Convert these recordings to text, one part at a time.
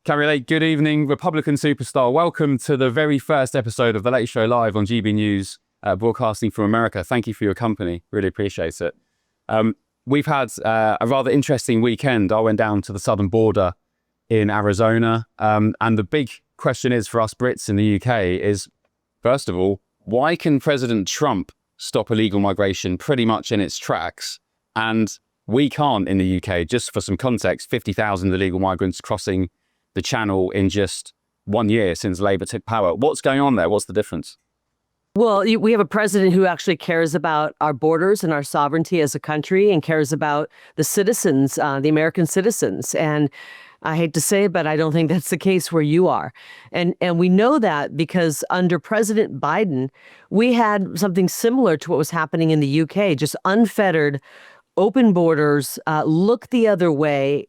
Kari Lake, good evening, Republican superstar. Welcome to the very first episode of The Late Show Live on GB News, broadcasting from America. Thank you for your company. Really appreciate it. We've had a rather interesting weekend. I went down to the southern border in Arizona. And the big question is for us Brits in the UK is, first of all, why can President Trump stop illegal migration pretty much in its tracks? And we can't in the UK. Just for some context, 50,000 illegal migrants crossing the channel in just 1 year since Labour took power. What's going on there? What's the difference? Well, we have a president who actually cares about our borders and our sovereignty as a country and cares about the citizens, the American citizens. And I hate to say it, but I don't think that's the case where you are. And we know that because under President Biden, we had something similar to what was happening in the UK, just unfettered, open borders, look the other way,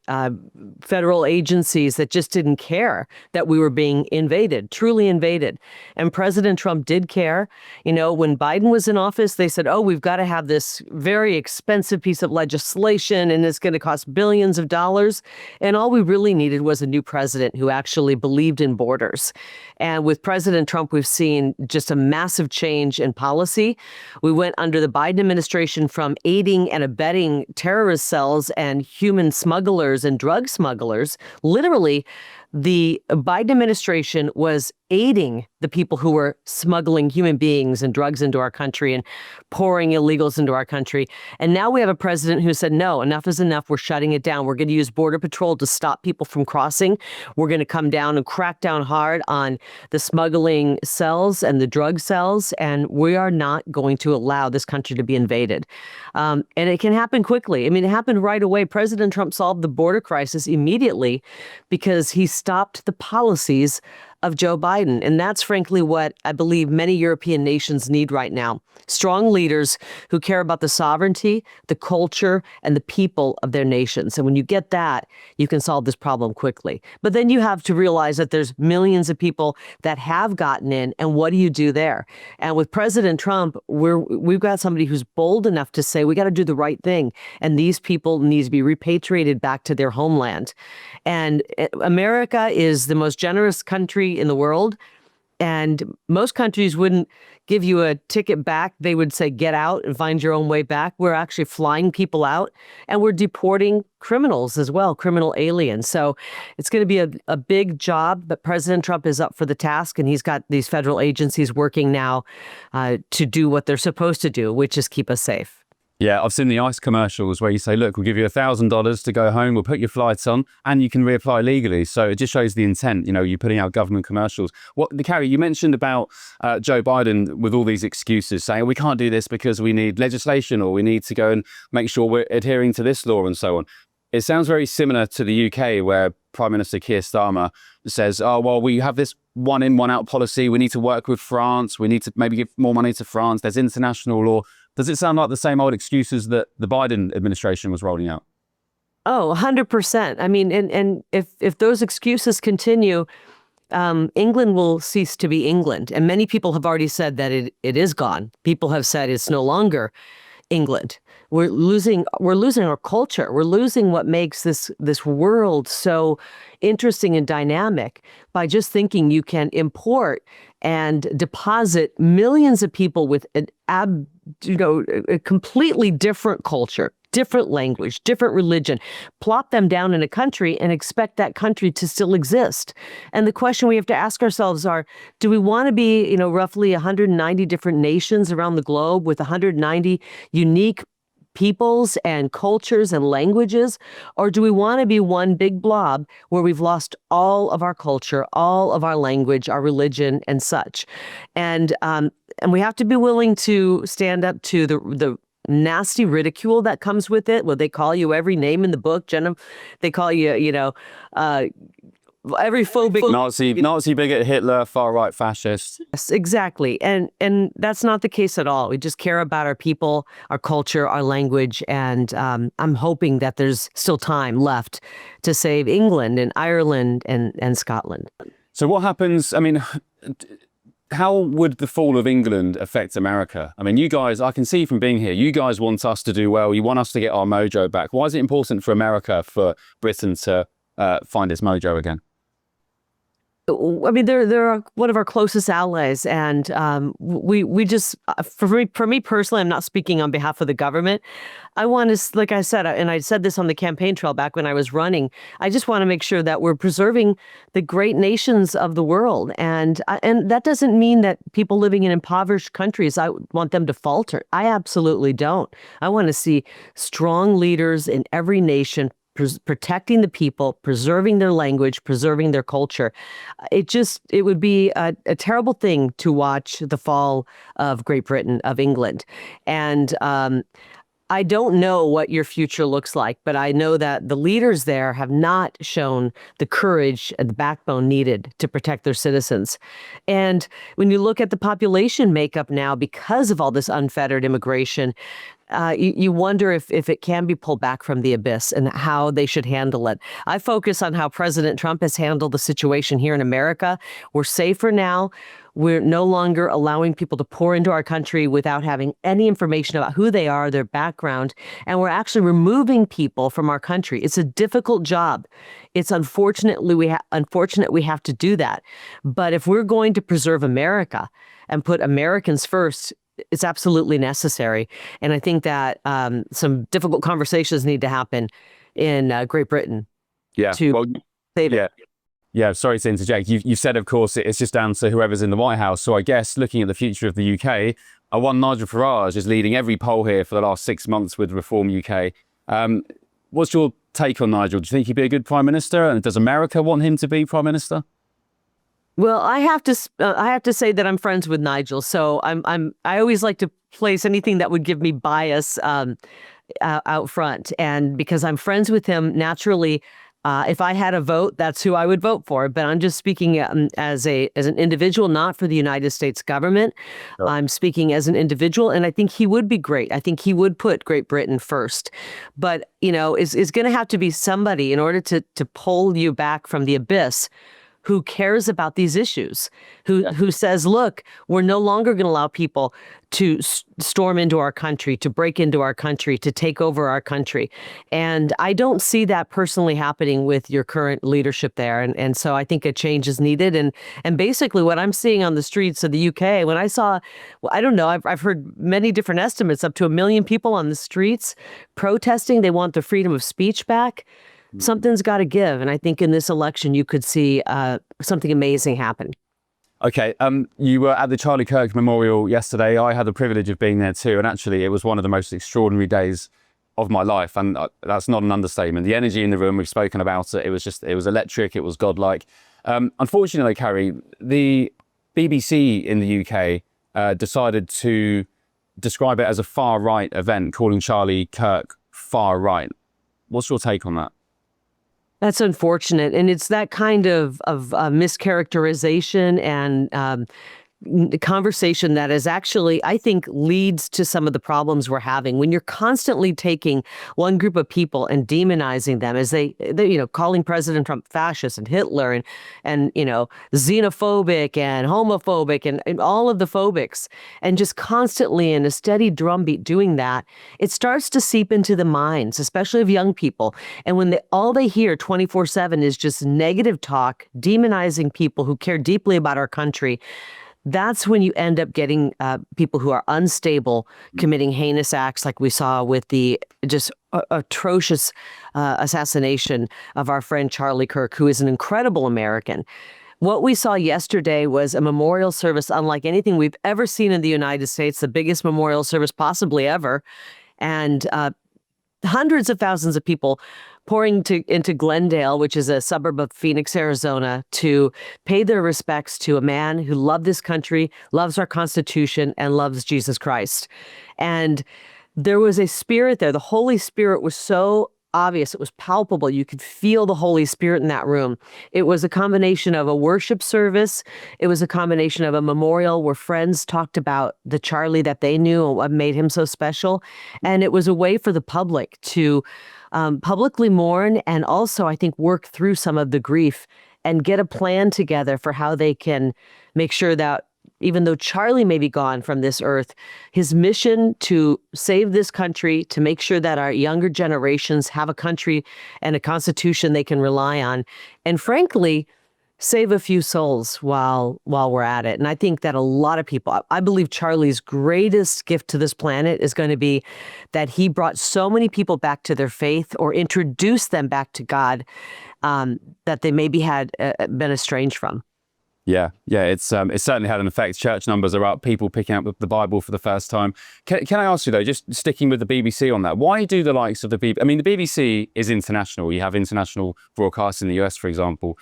federal agencies that just didn't care that we were being invaded, truly invaded. And President Trump did care. You know, when Biden was in office, they said, oh, we've got to have this very expensive piece of legislation and it's going to cost billions of dollars. And all we really needed was a new president who actually believed in borders. And with President Trump, we've seen just a massive change in policy. We went under the Biden administration from aiding and abetting terrorist cells and human smugglers and drug smugglers. Literally, the Biden administration was aiding the people who were smuggling human beings and drugs into our country and pouring illegals into our country. And now we have a president who said, no, enough is enough. We're shutting it down. We're going to use Border Patrol to stop people from crossing. We're going to come down and crack down hard on the smuggling cells and the drug cells. And we are not going to allow this country to be invaded. And it can happen quickly. I mean, it happened right away. President Trump solved the border crisis immediately because he stopped the policies of Joe Biden. And that's frankly what I believe many European nations need right now. Strong leaders who care about the sovereignty, the culture, and the people of their nations. And when you get that, you can solve this problem quickly. But then you have to realize that there's millions of people that have gotten in. And what do you do there? And with President Trump, we've got somebody who's bold enough to say, we got to do the right thing. And these people need to be repatriated back to their homeland. And America is the most generous country in the world. And most countries wouldn't give you a ticket back. They would say, get out and find your own way back. We're actually flying people out and we're deporting criminals as well, criminal aliens. So it's going to be a big job, but President Trump is up for the task and he's got these federal agencies working now to do what they're supposed to do, which is keep us safe. Yeah, I've seen the ICE commercials where you say, look, we'll give you $1,000 to go home, we'll put your flights on, and you can reapply legally. So it just shows the intent, you know, you're putting out government commercials. Kari, you mentioned about Joe Biden with all these excuses saying we can't do this because we need legislation or we need to go and make sure we're adhering to this law and so on. It sounds very similar to the UK where Prime Minister Keir Starmer says, oh, well, we have this one in, one out policy. We need to work with France. We need to maybe give more money to France. There's international law. Does it sound like the same old excuses that the Biden administration was rolling out? Oh, 100%. I mean, and if those excuses continue, England will cease to be England. And many people have already said that it is gone. People have said it's no longer England. We're losing our culture. We're losing what makes this world so interesting and dynamic by just thinking you can import and deposit millions of people with a completely different culture, different language, different religion, plop them down in a country and expect that country to still exist. And the question we have to ask ourselves are, do we want to be, roughly 190 different nations around the globe with 190 unique peoples and cultures and languages? Or do we want to be one big blob where we've lost all of our culture, all of our language, our religion and such? And we have to be willing to stand up to the nasty ridicule that comes with it. Well, they call you every name in the book, Jenna. They call you, every phobic Nazi, bigot, Hitler, far right, fascist. Yes, exactly. And that's not the case at all. We just care about our people, our culture, our language. And I'm hoping that there's still time left to save England and Ireland and Scotland. So what happens? I mean, how would the fall of England affect America? I mean, you guys, I can see from being here, you guys want us to do well. You want us to get our mojo back. Why is it important for America, for Britain to find its mojo again? I mean, they're one of our closest allies, and we just for me personally, I'm not speaking on behalf of the government. I want to, like I said, and I said this on the campaign trail back when I was running. I just want to make sure that we're preserving the great nations of the world, and that doesn't mean that people living in impoverished countries, I want them to falter. I absolutely don't. I want to see strong leaders in every nation protecting the people, preserving their language, preserving their culture. It would be a terrible thing to watch the fall of Great Britain, of England. And I don't know what your future looks like, but I know that the leaders there have not shown the courage and the backbone needed to protect their citizens. And when you look at the population makeup now, because of all this unfettered immigration, you wonder if it can be pulled back from the abyss and how they should handle it. I focus on how President Trump has handled the situation here in America. We're safer now. We're no longer allowing people to pour into our country without having any information about who they are, their background, and we're actually removing people from our country. It's a difficult job. It's unfortunate we have to do that. But if we're going to preserve America and put Americans first, it's absolutely necessary. And I think that some difficult conversations need to happen in Great Britain to save it. Yeah, sorry to interject. You've said, of course, it's just down to whoever's in the White House. So I guess looking at the future of the UK, one Nigel Farage is leading every poll here for the last 6 months with Reform UK. What's your take on Nigel? Do you think he'd be a good Prime Minister? And does America want him to be Prime Minister? Well, I have to say that I'm friends with Nigel, so I always like to place anything that would give me bias out front, and because I'm friends with him, naturally. If I had a vote, that's who I would vote for. But I'm just speaking as an individual, not for the United States government. Sure. I'm speaking as an individual, and I think he would be great. I think he would put Great Britain first. But, is going to have to be somebody in order to pull you back from the abyss who cares about these issues, who says, look, we're no longer going to allow people to storm into our country, to break into our country, to take over our country. And I don't see that personally happening with your current leadership there. And so I think a change is needed. And basically what I'm seeing on the streets of the UK, when I saw, well, I don't know, I've heard many different estimates, up to 1 million people on the streets protesting. They want the freedom of speech back. Something's got to give. And I think in this election, you could see something amazing happen. Okay. You were at the Charlie Kirk Memorial yesterday. I had the privilege of being there too. And actually, it was one of the most extraordinary days of my life. And that's not an understatement. The energy in the room, we've spoken about it. It was electric. It was godlike. Unfortunately, Kari, the BBC in the UK decided to describe it as a far right event, calling Charlie Kirk far right. What's your take on that? That's unfortunate. And it's that kind of mischaracterization and conversation that is actually, I think, leads to some of the problems we're having. When you're constantly taking one group of people and demonizing them as they calling President Trump fascist and Hitler and xenophobic and homophobic and all of the phobics, and just constantly in a steady drumbeat doing that, it starts to seep into the minds, especially of young people. And when all they hear 24/7 is just negative talk, demonizing people who care deeply about our country, that's when you end up getting people who are unstable committing heinous acts like we saw with the just atrocious assassination of our friend Charlie Kirk, who is an incredible American. What we saw yesterday was a memorial service unlike anything we've ever seen in the United States, the biggest memorial service possibly ever. And hundreds of thousands of people pouring into Glendale, which is a suburb of Phoenix, Arizona, to pay their respects to a man who loved this country, loves our Constitution, and loves Jesus Christ. And there was a spirit there. The Holy Spirit was so obvious. It was palpable. You could feel the Holy Spirit in that room. It was a combination of a worship service. It was a combination of a memorial where friends talked about the Charlie that they knew and what made him so special. And it was a way for the public to publicly mourn and also, I think, work through some of the grief and get a plan together for how they can make sure that even though Charlie may be gone from this earth, his mission to save this country, to make sure that our younger generations have a country and a constitution they can rely on, and frankly, save a few souls while we're at it. And I think that a lot of people, I believe Charlie's greatest gift to this planet is going to be that he brought so many people back to their faith or introduced them back to God that they maybe had been estranged from. Yeah, it's certainly had an effect. Church numbers are up, people picking up the Bible for the first time. Can I ask you though, just sticking with the BBC on that, why do the likes of the BBC, I mean, the BBC is international. You have international broadcasts in the US, for example.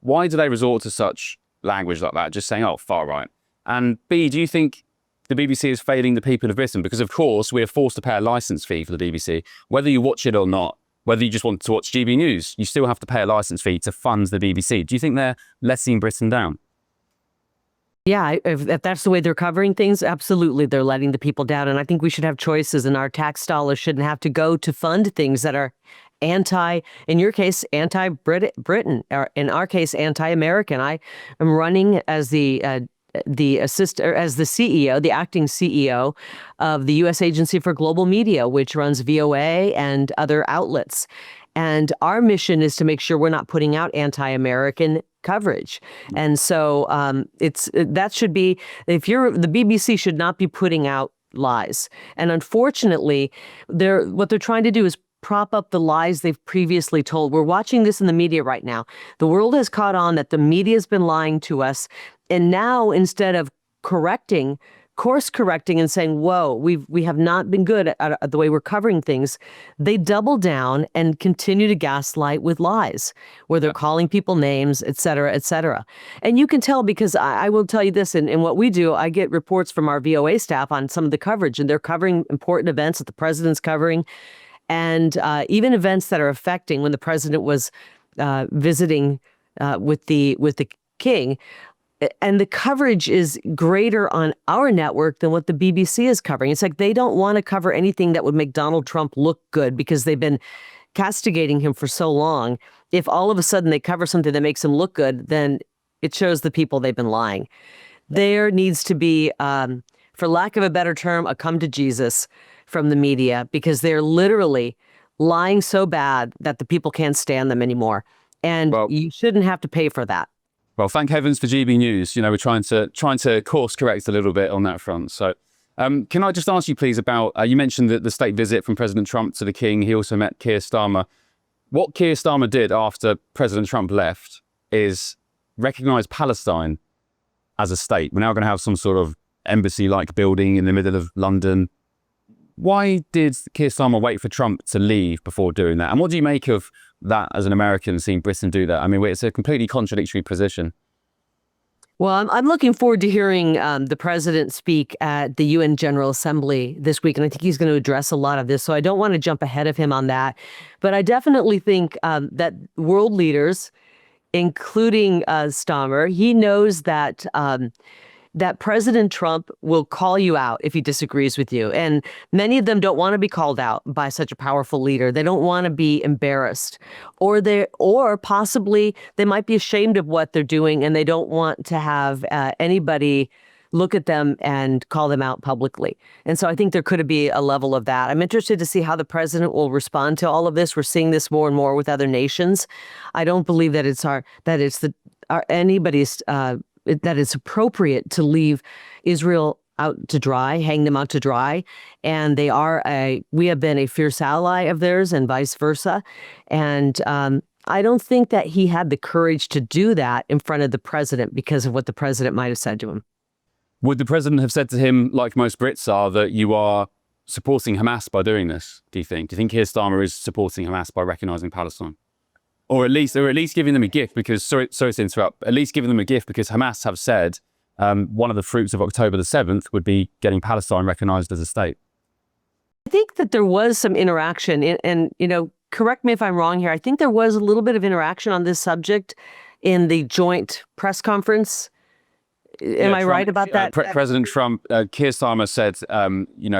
Why do they resort to such language like that, just saying, oh, far right? And B, do you think the BBC is failing the people of Britain? Because of course, we're forced to pay a licence fee for the BBC, whether you watch it or not. Whether you just want to watch GB News, you still have to pay a licence fee to fund the BBC. Do you think they're letting Britain down? Yeah, if that's the way they're covering things, absolutely, they're letting the people down. And I think we should have choices, and our tax dollars shouldn't have to go to fund things that are in your case, anti-Britain, or in our case, anti-American. I am running as the CEO, the acting CEO of the U.S. Agency for Global Media, which runs VOA and other outlets. And our mission is to make sure we're not putting out anti-American coverage. And so that should be, the BBC should not be putting out lies. And unfortunately, what they're trying to do is prop up the lies they've previously told. We're watching this in the media right now. The world has caught on that the media has been lying to us. And now, instead of course correcting and saying, whoa, we have not been good at the way we're covering things, they double down and continue to gaslight with lies, where they're calling people names, et cetera, et cetera. And you can tell, because I will tell you this, in what we do, I get reports from our VOA staff on some of the coverage, and they're covering important events that the president's covering, and even events that are affecting when the president was visiting with the king. And the coverage is greater on our network than what the BBC is covering. It's like they don't want to cover anything that would make Donald Trump look good, because they've been castigating him for so long. If all of a sudden they cover something that makes him look good, then it shows the people they've been lying. There needs to be, for lack of a better term, a come to Jesus from the media, because they're literally lying so bad that the people can't stand them anymore. And you shouldn't have to pay for that. Well, thank heavens for GB News. You know, we're trying to course correct a little bit on that front. So can I just ask you, please, about, you mentioned the state visit from President Trump to the King. He also met Keir Starmer. What Keir Starmer did after President Trump left is recognize Palestine as a state. We're now going to have some sort of embassy-like building in the middle of London. Why did Keir Starmer wait for Trump to leave before doing that? And what do you make of that as an American, seeing Britain do that? I mean, it's a completely contradictory position. Well, I'm looking forward to hearing the president speak at the UN General Assembly this week, and I think he's going to address a lot of this, so I don't want to jump ahead of him on that. But I definitely think that world leaders, including Starmer, he knows that that President Trump will call you out if he disagrees with you. And many of them don't want to be called out by such a powerful leader. They don't want to be embarrassed, or possibly they might be ashamed of what they're doing, and they don't want to have anybody look at them and call them out publicly. And so I think there could be a level of that. I'm interested to see how the president will respond to all of this. We're seeing this more and more with other nations. I don't believe that that it's appropriate to leave Israel out to dry, hang them out to dry. And we have been a fierce ally of theirs, and vice versa. And I don't think that he had the courage to do that in front of the president because of what the president might have said to him. Would the president have said to him, like most Brits are, that you are supporting Hamas by doing this, do you think? Do you think Keir Starmer is supporting Hamas by recognizing Palestine? Or at least giving them a gift, because, sorry to interrupt, at least giving them a gift because Hamas have said one of the fruits of October the 7th would be getting Palestine recognized as a state. I think that there was some interaction, and correct me if I'm wrong here, I think there was a little bit of interaction on this subject in the joint press conference. Am I right about that? President Trump, Keir Starmer said,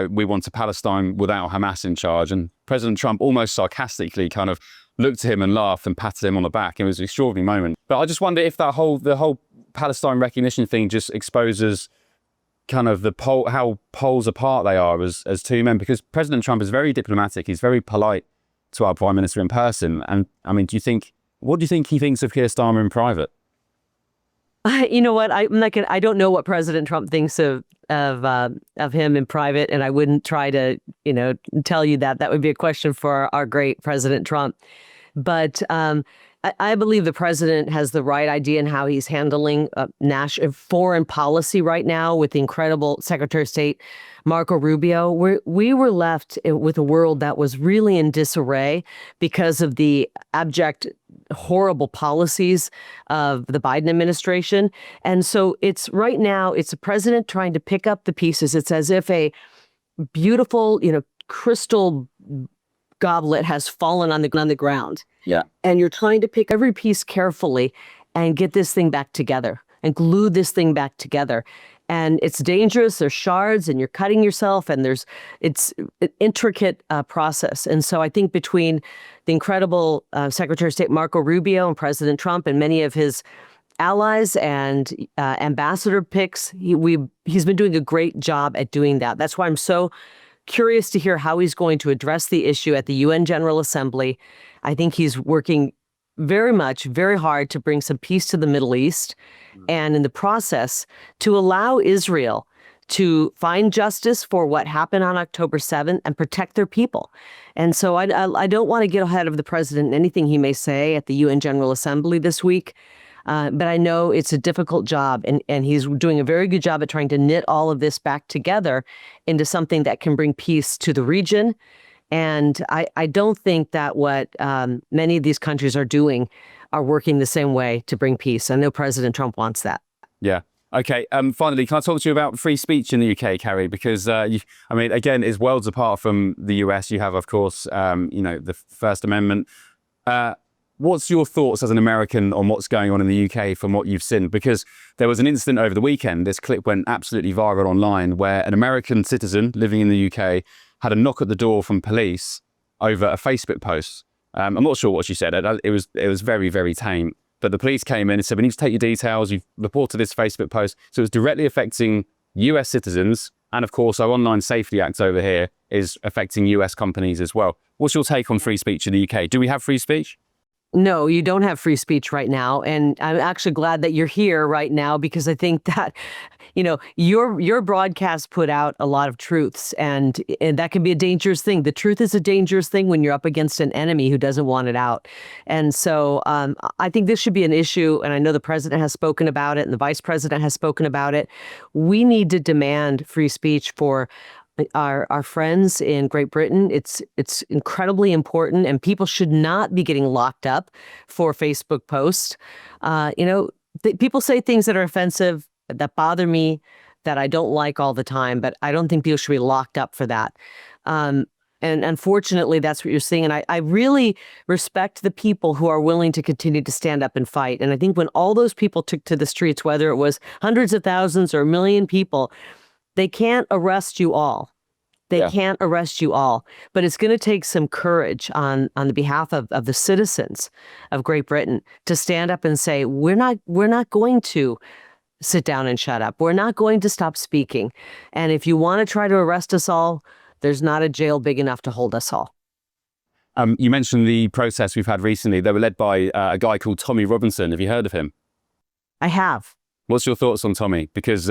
we want a Palestine without Hamas in charge. And President Trump almost sarcastically kind of looked at him and laughed and patted him on the back. It was an extraordinary moment. But I just wonder if the whole Palestine recognition thing just exposes kind of how poles apart they are as two men. Because President Trump is very diplomatic. He's very polite to our prime minister in person. And I mean, do you think What do you think he thinks of Keir Starmer in private? You know what? I'm not gonna. I don't know what President Trump thinks of him in private, and I wouldn't try to, tell you that. That would be a question for our great President Trump. But I believe the president has the right idea in how he's handling national foreign policy right now with the incredible Secretary of State Marco Rubio. We were left with a world that was really in disarray because of the abject, horrible policies of the Biden administration. And so it's right now, it's the president trying to pick up the pieces. It's as if a beautiful, crystal goblet has fallen on the ground. Yeah. And you're trying to pick every piece carefully and get this thing back together and glue this thing back together. And it's dangerous. There's shards and you're cutting yourself, and it's an intricate process. And so I think between the incredible Secretary of State Marco Rubio and President Trump and many of his allies and ambassador picks, he's been doing a great job at doing that. That's why I'm so curious to hear how he's going to address the issue at the UN General Assembly. I think he's working very hard to bring some peace to the Middle East, and in the process to allow Israel to find justice for what happened on October 7th and protect their people. And so I don't want to get ahead of the president in anything he may say at the UN General Assembly this week. But I know it's a difficult job, and he's doing a very good job at trying to knit all of this back together into something that can bring peace to the region. And I don't think that what many of these countries are doing are working the same way to bring peace. I know President Trump wants that. Yeah. Okay. Finally, can I talk to you about free speech in the UK, Kari? Because, again, it's worlds apart from the US. You have, of course, the First Amendment. What's your thoughts as an American on what's going on in the UK from what you've seen? Because there was an incident over the weekend, this clip went absolutely viral online, where an American citizen living in the UK had a knock at the door from police over a Facebook post. I'm not sure what she said. It was very, very tame. But the police came in and said, we need to take your details. You've reported this Facebook post. So it's directly affecting US citizens. And of course, our Online Safety Act over here is affecting US companies as well. What's your take on free speech in the UK? Do we have free speech? No, you don't have free speech right now. And I'm actually glad that you're here right now, because I think that, your broadcast put out a lot of truths, and that can be a dangerous thing. The truth is a dangerous thing when you're up against an enemy who doesn't want it out. And so I think this should be an issue. And I know the president has spoken about it and the vice president has spoken about it. We need to demand free speech for our friends in Great Britain. It's incredibly important, and people should not be getting locked up for Facebook posts. People say things that are offensive, that bother me, that I don't like all the time, but I don't think people should be locked up for that. And unfortunately, that's what you're seeing. And I really respect the people who are willing to continue to stand up and fight. And I think when all those people took to the streets, whether it was hundreds of thousands or a million people, they can't arrest you all. They can't arrest you all. But it's going to take some courage on the behalf of the citizens of Great Britain to stand up and say, we're not going to sit down and shut up. We're not going to stop speaking. And if you want to try to arrest us all, there's not a jail big enough to hold us all. You mentioned the protests we've had recently. They were led by a guy called Tommy Robinson. Have you heard of him? I have. What's your thoughts on Tommy? Because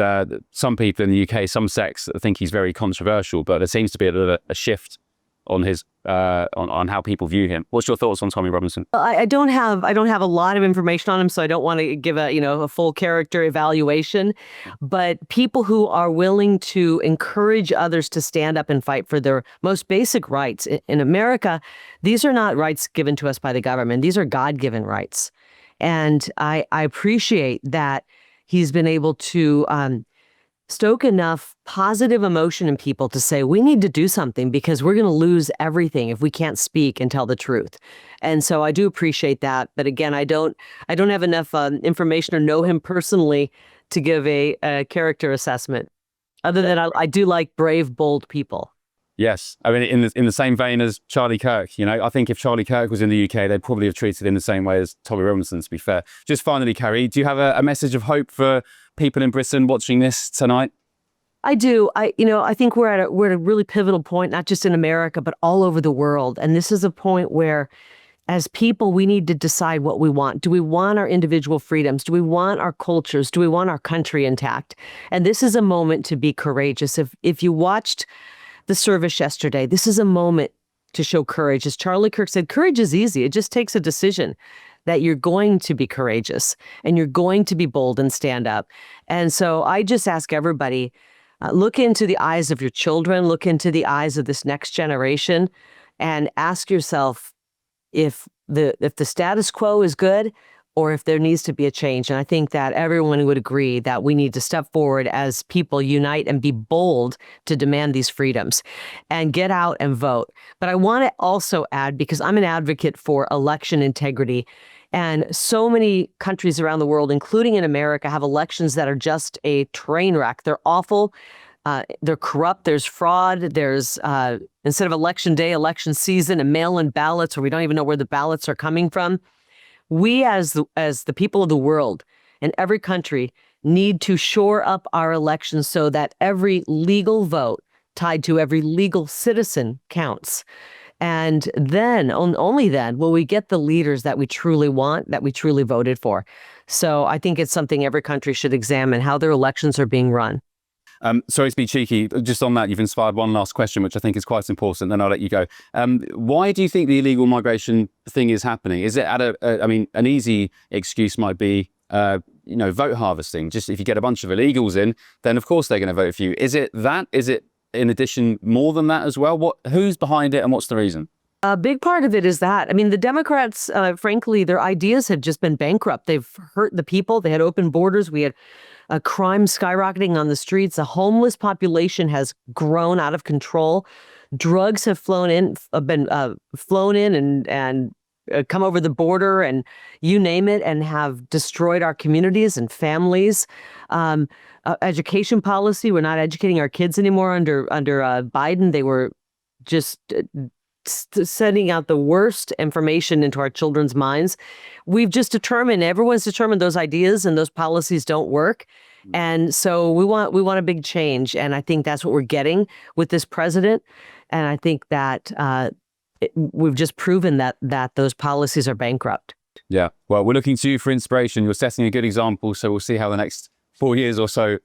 some people in the UK, some sects think he's very controversial, but there seems to be a shift on his on how people view him. What's your thoughts on Tommy Robinson? I don't have a lot of information on him, so I don't want to give a full character evaluation. But people who are willing to encourage others to stand up and fight for their most basic rights in America, these are not rights given to us by the government. These are God-given rights, and I appreciate that he's been able to stoke enough positive emotion in people to say, we need to do something because we're going to lose everything if we can't speak and tell the truth. And so I do appreciate that. But again, I don't have enough information or know him personally to give a character assessment, other than I do like brave, bold people. Yes. I mean, in the same vein as Charlie Kirk, I think if Charlie Kirk was in the UK, they'd probably have treated him the same way as Tommy Robinson, to be fair. Just finally, Kari, do you have a message of hope for people in Britain watching this tonight? I do. I think we're at a really pivotal point, not just in America, but all over the world. And this is a point where as people, we need to decide what we want. Do we want our individual freedoms? Do we want our cultures? Do we want our country intact? And this is a moment to be courageous. If you watched the service yesterday, this is a moment to show courage. As Charlie Kirk said, courage is easy. It just takes a decision that you're going to be courageous and you're going to be bold and stand up. And so I just ask everybody, look into the eyes of your children, look into the eyes of this next generation, and ask yourself if the status quo is good or if there needs to be a change. And I think that everyone would agree that we need to step forward as people, unite and be bold to demand these freedoms and get out and vote. But I want to also add, because I'm an advocate for election integrity, and so many countries around the world, including in America, have elections that are just a train wreck. They're awful. They're corrupt. There's fraud. There's instead of election day, election season, and mail-in ballots, where we don't even know where the ballots are coming from. We, as the people of the world and every country, need to shore up our elections so that every legal vote tied to every legal citizen counts. And then, only then, will we get the leaders that we truly want, that we truly voted for. So I think it's something every country should examine, how their elections are being run. Sorry to be cheeky. Just on that, you've inspired one last question, which I think is quite important, then I'll let you go. Why do you think the illegal migration thing is happening? Is it an easy excuse might be, vote harvesting. Just if you get a bunch of illegals in, then of course they're going to vote for you. Is it that? Is it, in addition, more than that as well? Who's behind it and what's the reason? A big part of it is that. I mean, the Democrats, frankly, their ideas have just been bankrupt. They've hurt the people. They had open borders. We had crime skyrocketing on the streets. The homeless population has grown out of control. Drugs have been flown in and come over the border, and you name it, and have destroyed our communities and families. Education policy, we're not educating our kids anymore under Biden. They were just sending out the worst information into our children's minds. Everyone's determined those ideas and those policies don't work. And so we want a big change. And I think that's what we're getting with this president. And I think that we've just proven that those policies are bankrupt. Yeah. Well, we're looking to you for inspiration. You're setting a good example. So we'll see how the next 4 years or so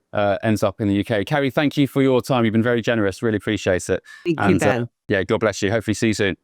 ends up in the UK. Kari, thank you for your time. You've been very generous. Really appreciate it. Thank you, Ben. God bless you. Hopefully see you soon.